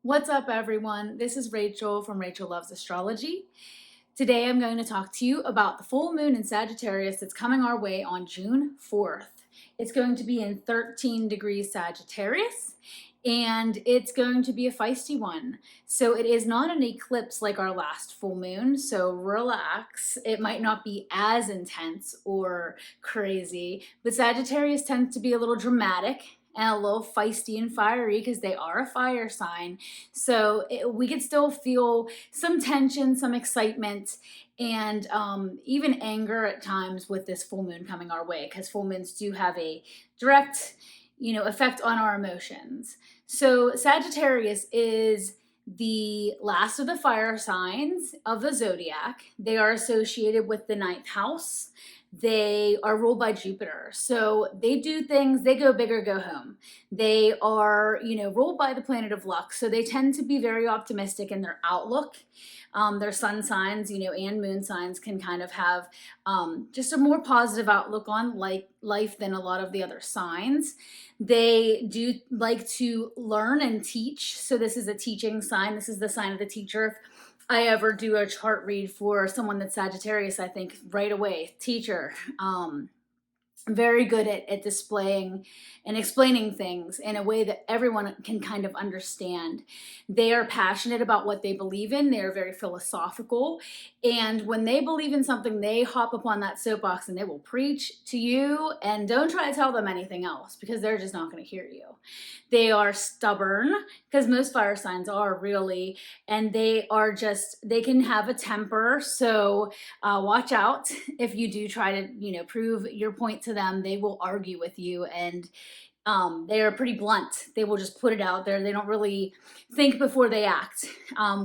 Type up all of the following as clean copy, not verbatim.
What's up, everyone? This is Rachel from Rachel Loves Astrology. Today I'm going to talk to you about the full moon in Sagittarius that's coming our way on June 4th. It's going to be in 13 degrees Sagittarius, and it's going to be a feisty one. So it is not an eclipse like our last full moon, so relax. It might not be as intense or crazy, but Sagittarius tends to be a little dramatic and a little feisty and fiery because they are a fire sign. So we could still feel some tension, some excitement, and even anger at times with this full moon coming our way, because full moons do have a direct, effect on our emotions. So Sagittarius is the last of the fire signs of the zodiac. They are associated with the ninth house. They are ruled by Jupiter. So they do things, they go big or go home. They are, ruled by the planet of luck. So they tend to be very optimistic in their outlook. Their sun signs, and moon signs can kind of have just a more positive outlook on life than a lot of the other signs. They do like to learn and teach. So this is a teaching sign. This is the sign of the teacher. I ever do a chart read for someone that's Sagittarius, I think right away, teacher. Very good at displaying and explaining things in a way that everyone can kind of understand. They are passionate about what they believe in. They are very philosophical. And when they believe in something, they hop up on that soapbox and they will preach to you, and don't try to tell them anything else because they're just not going to hear you. They are stubborn, because most fire signs are really, and they can have a temper. So watch out if you do try to, prove your point to them. They will argue with you, and they are pretty blunt. They will just put it out there. They don't really think before they act.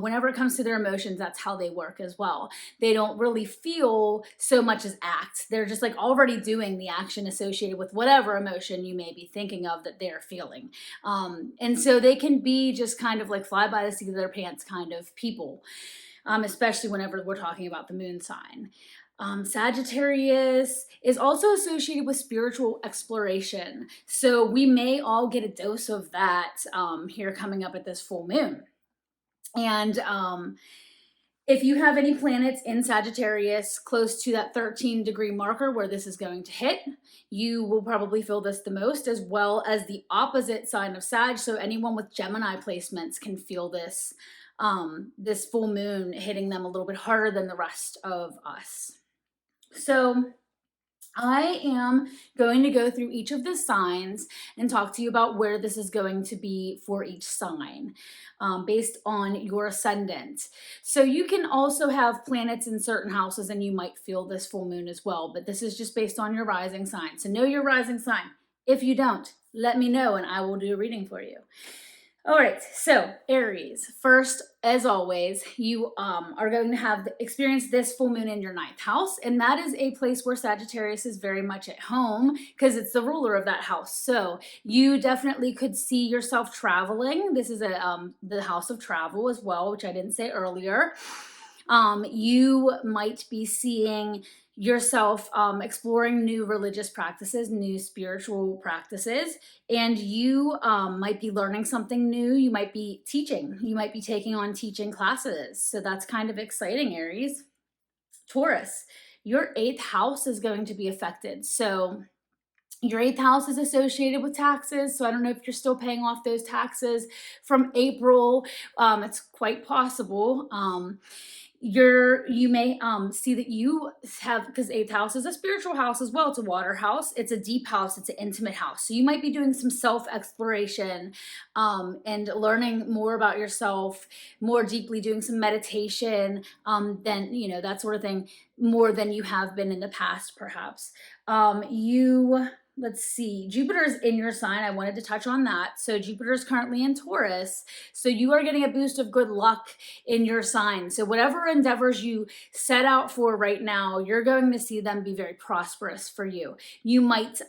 Whenever it comes to their emotions, that's how they work as well. They don't really feel so much as act. They're just like already doing the action associated with whatever emotion you may be thinking of that they're feeling. And so they can be just kind of like fly by the seat of their pants kind of people, especially whenever we're talking about the moon sign. Sagittarius is also associated with spiritual exploration. So we may all get a dose of that here coming up at this full moon. And if you have any planets in Sagittarius close to that 13-degree marker where this is going to hit, you will probably feel this the most, as well as the opposite sign of Sag. So anyone with Gemini placements can feel this, this full moon hitting them a little bit harder than the rest of us. So I am going to go through each of the signs and talk to you about where this is going to be for each sign based on your ascendant. So you can also have planets in certain houses and you might feel this full moon as well, but this is just based on your rising sign. So know your rising sign. If you don't, let me know and I will do a reading for you. All right, so Aries, first, as always, you are going to have experience this full moon in your ninth house, and that is a place where Sagittarius is very much at home because it's the ruler of that house. So you definitely could see yourself traveling. This is the house of travel as well, which I didn't say earlier. You might be seeing yourself exploring new religious practices, new spiritual practices, and you might be learning something new. You might be teaching. You might be taking on teaching classes. So that's kind of exciting, Aries. Taurus, your 8th house is going to be affected. So your 8th house is associated with taxes. So I don't know if you're still paying off those taxes from April. It's quite possible. You may see that you have, because 8th house is a spiritual house as well. It's a water house. It's a deep house. It's an intimate house. So you might be doing some self-exploration and learning more about yourself more deeply, doing some meditation, than, that sort of thing, more than you have been in the past, perhaps. Let's see, Jupiter is in your sign. I wanted to touch on that. So Jupiter is currently in Taurus. So you are getting a boost of good luck in your sign. So whatever endeavors you set out for right now, you're going to see them be very prosperous for you. You might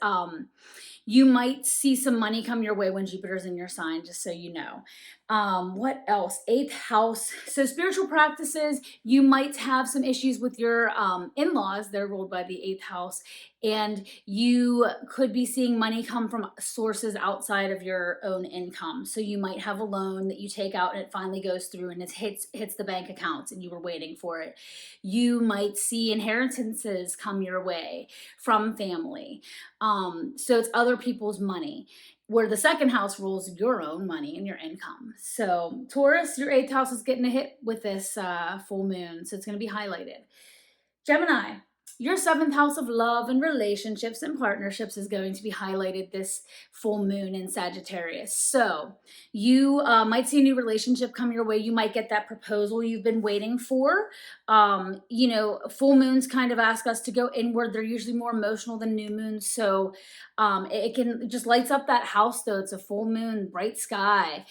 see some money come your way when Jupiter's in your sign, just so you know. What else? Eighth house. So spiritual practices, you might have some issues with your in-laws. They're ruled by the eighth house. And you could be seeing money come from sources outside of your own income. So you might have a loan that you take out and it finally goes through and it hits the bank accounts and you were waiting for it. You might see inheritances come your way from family. So it's other people's money, where the second house rules your own money and your income. So Taurus, your eighth house is getting a hit with this full moon, so it's going to be highlighted. Gemini, your seventh house of love and relationships and partnerships is going to be highlighted this full moon in Sagittarius. So you might see a new relationship come your way. You might get that proposal you've been waiting for. Full moons kind of ask us to go inward. They're usually more emotional than new moons. So it just lights up that house, though. It's a full moon, bright sky.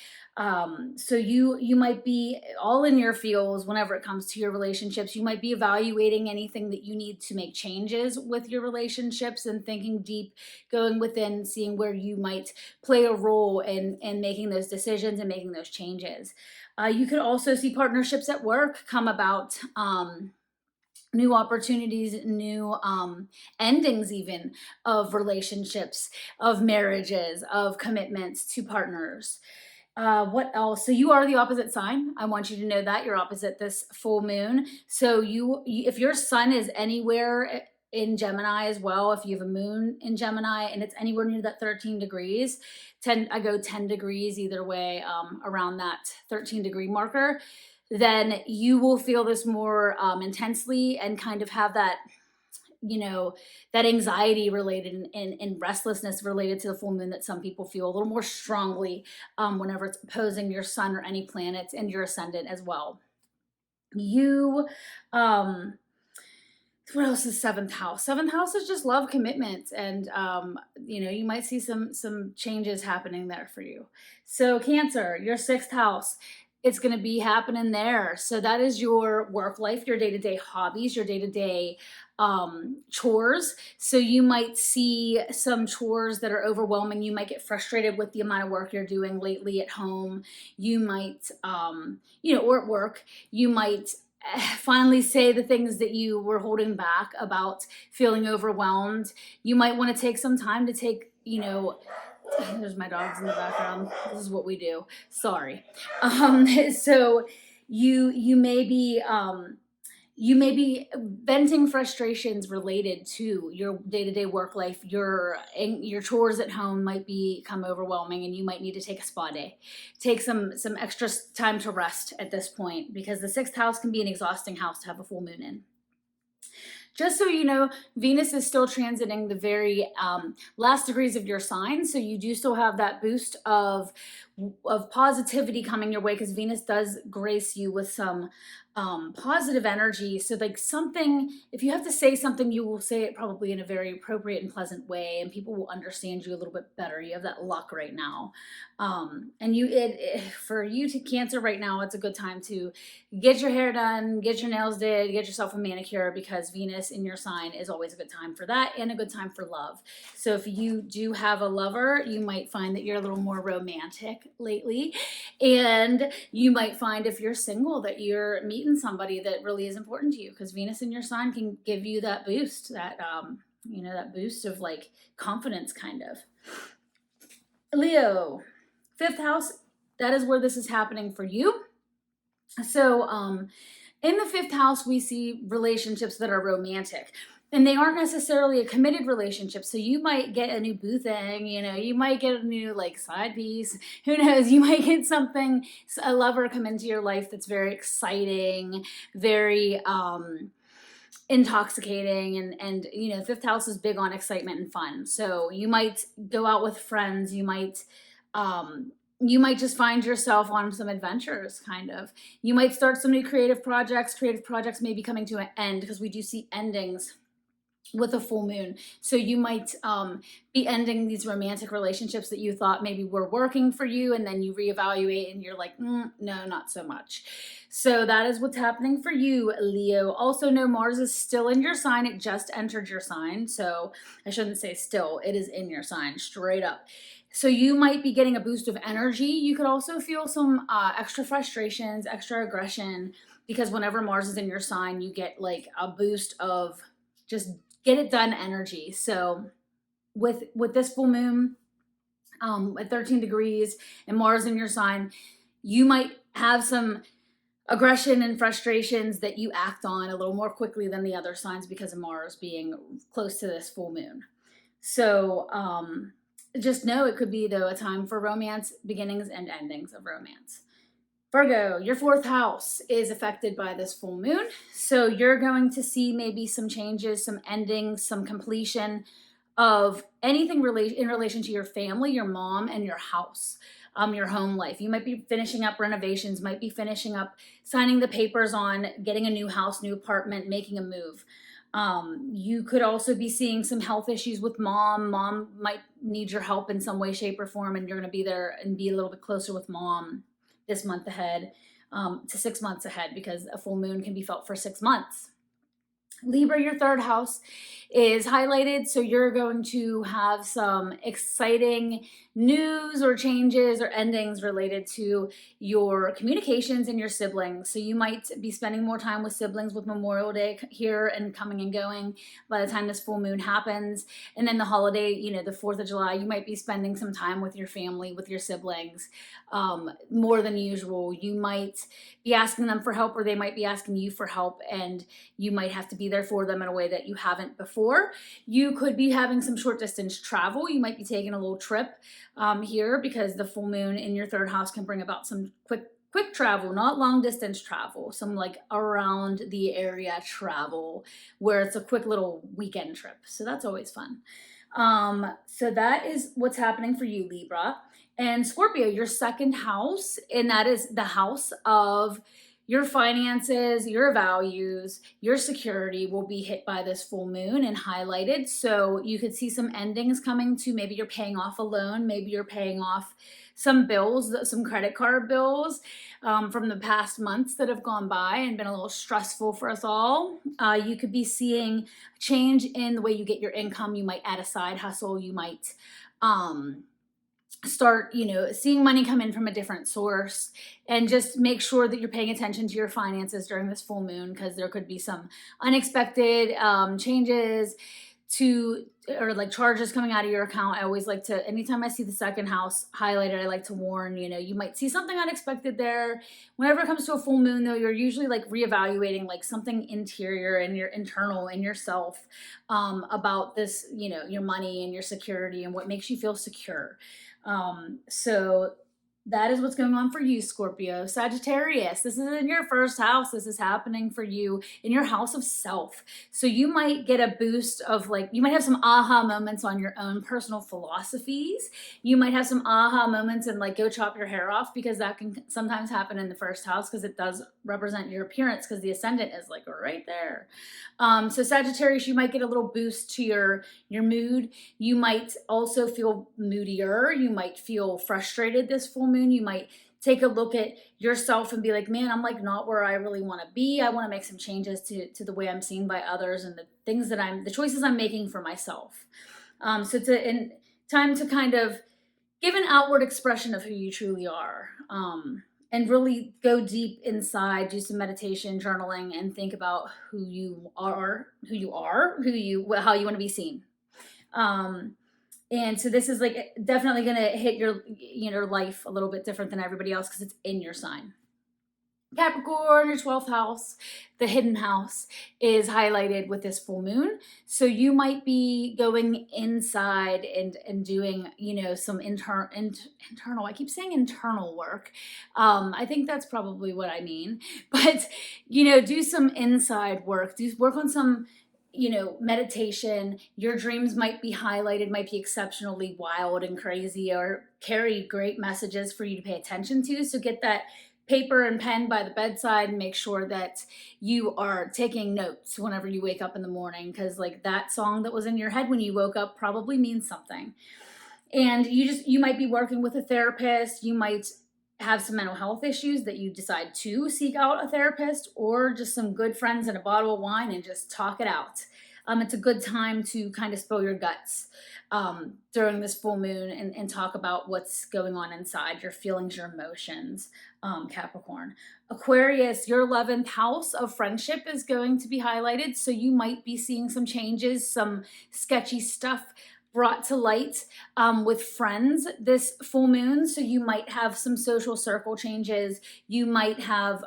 So you might be all in your feels whenever it comes to your relationships. You might be evaluating anything that you need to make changes with your relationships and thinking deep, going within, seeing where you might play a role in making those decisions and making those changes. You could also see partnerships at work come about. New opportunities, new endings even of relationships, of marriages, of commitments to partners. What else? So you are the opposite sign. I want you to know that you're opposite this full moon. So if your sun is anywhere in Gemini as well, if you have a moon in Gemini and it's anywhere near that 13 degrees, I go 10 degrees either way around that 13-degree marker, then you will feel this more intensely and kind of have that, that anxiety related and restlessness related to the full moon that some people feel a little more strongly whenever it's opposing your sun or any planets and your ascendant as well. What else is seventh house? Seventh house is just love, commitment, and you might see some changes happening there for you. So Cancer, your sixth house, it's going to be happening there. So that is your work life, your day-to-day hobbies, your day-to-day chores. So you might see some chores that are overwhelming. You might get frustrated with the amount of work you're doing lately at home. You might, or at work, you might finally say the things that you were holding back about feeling overwhelmed. You might want to take some time to take, there's my dogs in the background. This is what we do. Sorry. So you may be venting frustrations related to your day-to-day work life. Your chores at home might become overwhelming, and you might need to take a spa day. Take some extra time to rest at this point, because the sixth house can be an exhausting house to have a full moon in. Just so you know, Venus is still transiting the very last degrees of your sign, so you do still have that boost of positivity coming your way, because Venus does grace you with some positive energy. So like something, if you have to say something, you will say it probably in a very appropriate and pleasant way, and people will understand you a little bit better. You have that luck right now. And for you to Cancer right now, it's a good time to get your hair done, get your nails did, get yourself a manicure, because Venus in your sign is always a good time for that and a good time for love. So if you do have a lover, you might find that you're a little more romantic lately. And you might find, if you're single, that you're meeting somebody that really is important to you, because Venus in your sign can give you that boost, that that boost of like confidence kind of. Leo, fifth house, that is where this is happening for you. So in the fifth house, we see relationships that are romantic, and they aren't necessarily a committed relationship. So you might get a new boo thing, you might get a new like side piece, who knows, you might get something, a lover come into your life that's very exciting, very intoxicating, and fifth house is big on excitement and fun. So you might go out with friends, you might just find yourself on some adventures, kind of. You might start some new creative projects may be coming to an end, because we do see endings with a full moon. So you might be ending these romantic relationships that you thought maybe were working for you, and then you reevaluate and you're like, no, not so much. So that is what's happening for you, Leo. Also, no, Mars is still in your sign. It just entered your sign. So I shouldn't say still, it is in your sign, straight up. So you might be getting a boost of energy. You could also feel some extra frustrations, extra aggression, because whenever Mars is in your sign, you get like a boost of just get it done energy. So with this full moon at 13 degrees and Mars in your sign, you might have some aggression and frustrations that you act on a little more quickly than the other signs because of Mars being close to this full moon. So just know it could be, though, a time for romance, beginnings and endings of romance. Virgo, your fourth house is affected by this full moon. So you're going to see maybe some changes, some endings, some completion of anything in relation to your family, your mom, and your house, your home life. You might be finishing up renovations, might be finishing up signing the papers on getting a new house, new apartment, making a move. You could also be seeing some health issues with mom. Mom might need your help in some way, shape, or form, and you're going to be there and be a little bit closer with mom this month ahead to 6 months ahead, because a full moon can be felt for 6 months. Libra, your third house is highlighted, so you're going to have some exciting news or changes or endings related to your communications and your siblings. So you might be spending more time with siblings with Memorial Day here and coming and going by the time this full moon happens. And then the holiday, the 4th of July, you might be spending some time with your family, with your siblings, more than usual. You might be asking them for help, or they might be asking you for help, and you might have to be there for them in a way that you haven't before. You could be having some short distance travel. You might be taking a little trip here, because the full moon in your third house can bring about some quick travel, not long distance travel, some like around the area travel where it's a quick little weekend trip. So that's always fun. So that is what's happening for you, Libra. And Scorpio, your second house, and that is the house of your finances, your values, your security will be hit by this full moon and highlighted. So you could see some endings coming to, maybe you're paying off a loan, maybe you're paying off some bills, some credit card bills from the past months that have gone by and been a little stressful for us all. You could be seeing change in the way you get your income. You might add a side hustle. You might start, seeing money come in from a different source, and just make sure that you're paying attention to your finances during this full moon, because there could be some unexpected changes or like charges coming out of your account. I always like to, anytime I see the second house highlighted, I like to warn, you might see something unexpected there. Whenever it comes to a full moon, though, you're usually like reevaluating like something interior and your internal and yourself about this, your money and your security and what makes you feel secure. So that is what's going on for you, Scorpio. Sagittarius, this is in your first house. This is happening for you in your house of self. So you might get a boost of you might have some aha moments on your own personal philosophies. You might have some aha moments and go chop your hair off, because that can sometimes happen in the first house, because it does represent your appearance, because the ascendant is right there. So Sagittarius, you might get a little boost to your mood. You might also feel moodier. You might feel frustrated this full moon. You might take a look at yourself and be like, man, I'm not where I really want to be. I want to make some changes to the way I'm seen by others and the choices I'm making for myself. So it's a time to kind of give an outward expression of who you truly are. And really go deep inside, do some meditation, journaling, and think about how you want to be seen. And so this is definitely going to hit your life a little bit different than everybody else, because it's in your sign. Capricorn, your 12th house, the hidden house, is highlighted with this full moon. So you might be going inside and doing, some internal, I keep saying internal work. I think that's probably what I mean. But, do some inside work. Do work on some, meditation. Your dreams might be highlighted, might be exceptionally wild and crazy, or carry great messages for you to pay attention to. So get that paper and pen by the bedside and make sure that you are taking notes whenever you wake up in the morning, because like that song that was in your head when you woke up probably means something. And you might be working with a therapist, you might have some mental health issues that you decide to seek out a therapist, or just some good friends and a bottle of wine and just talk it out. It's a good time to kind of spill your guts during this full moon, and talk about what's going on inside, your feelings, your emotions, Capricorn. Aquarius, your 11th house of friendship is going to be highlighted. So you might be seeing some changes, some sketchy stuff brought to light with friends this full moon. So you might have some social circle changes. You might have,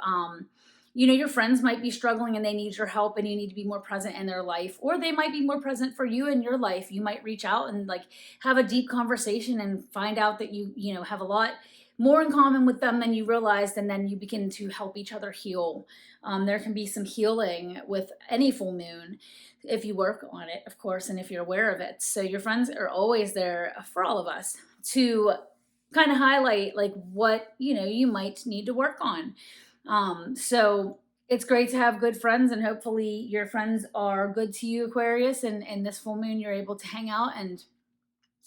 your friends might be struggling and they need your help, and you need to be more present in their life, or they might be more present for you in your life. You might reach out and like have a deep conversation and find out that you have a lot more in common with them than you realized, and then you begin to help each other heal. There can be some healing with any full moon if you work on it, of course, and if you're aware of it. So your friends are always there for all of us to kind of highlight like what you might need to work on. So it's great to have good friends, and hopefully your friends are good to you, Aquarius, and this full moon you're able to hang out and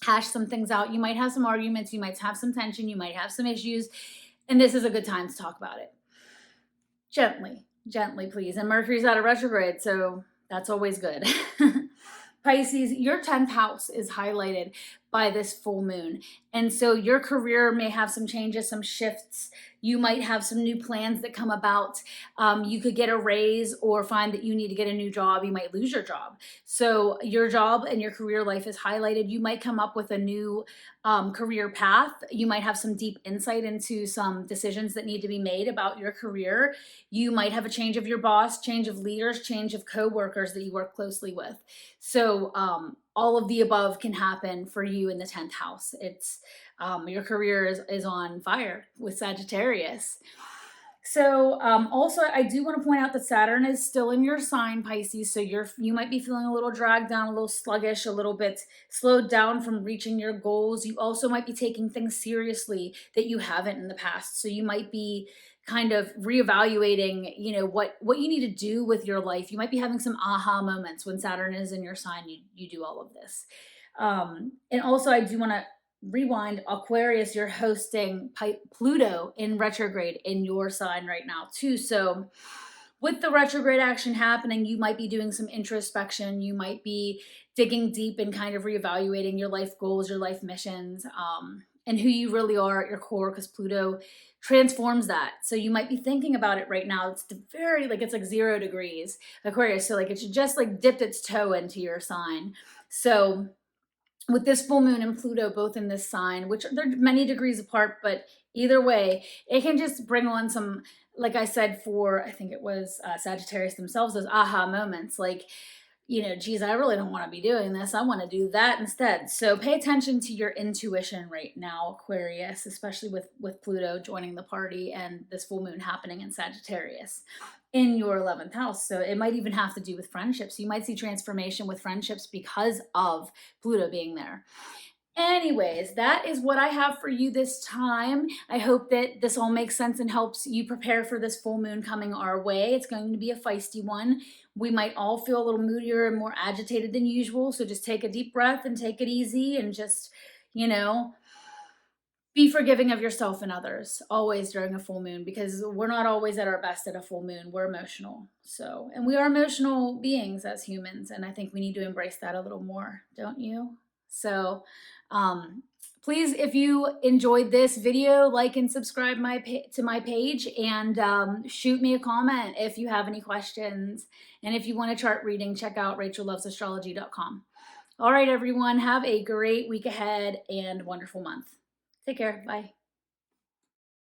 hash some things out. You might have some arguments, you might have some tension, you might have some issues, and this is a good time to talk about it. Gently, please. And Mercury's out of retrograde, so that's always good. Pisces, your 10th house is highlighted by this full moon. And so your career may have some changes, some shifts. You might have some new plans that come about. You could get a raise or find that you need to get a new job. You might lose your job. So your job and your career life is highlighted. You might come up with a new career path. You might have some deep insight into some decisions that need to be made about your career. You might have a change of your boss, change of leaders, change of coworkers that you work closely with. So all of the above can happen for you in the 10th house. It's your career is on fire with Sagittarius. So also, I do want to point out that Saturn is still in your sign, Pisces. So you might be feeling a little dragged down, a little sluggish, a little bit slowed down from reaching your goals. You also might be taking things seriously that you haven't in the past. So you might be kind of reevaluating, what you need to do with your life. You might be having some aha moments when Saturn is in your sign. You do all of this. And also, I do want to rewind, Aquarius, you're hosting Pluto in retrograde in your sign right now too. So with the retrograde action happening, you might be doing some introspection. You might be digging deep and kind of reevaluating your life goals, your life missions, and who you really are at your core, because Pluto transforms that. So you might be thinking about it right now. It's it's like 0 degrees Aquarius. So like it should just like dipped its toe into your sign. So with this full moon and Pluto both in this sign, which they're many degrees apart, but either way, it can just bring on some, like I said, for, I think it was Sagittarius themselves, those aha moments, like, geez, I really don't want to be doing this. I want to do that instead. So pay attention to your intuition right now, Aquarius, especially with Pluto joining the party and this full moon happening in Sagittarius in your 11th house. So it might even have to do with friendships. You might see transformation with friendships because of Pluto being there. Anyways, that is what I have for you this time. I hope that this all makes sense and helps you prepare for this full moon coming our way. It's going to be a feisty one. We might all feel a little moodier and more agitated than usual. So just take a deep breath and take it easy, and just, be forgiving of yourself and others always during a full moon, because we're not always at our best at a full moon. We're emotional. So, and we are emotional beings as humans. And I think we need to embrace that a little more, don't you? So, please, if you enjoyed this video, like and subscribe to my page, and shoot me a comment if you have any questions. And if you want a chart reading, check out RachelLovesAstrology.com. All right, everyone, have a great week ahead and wonderful month. Take care. Bye.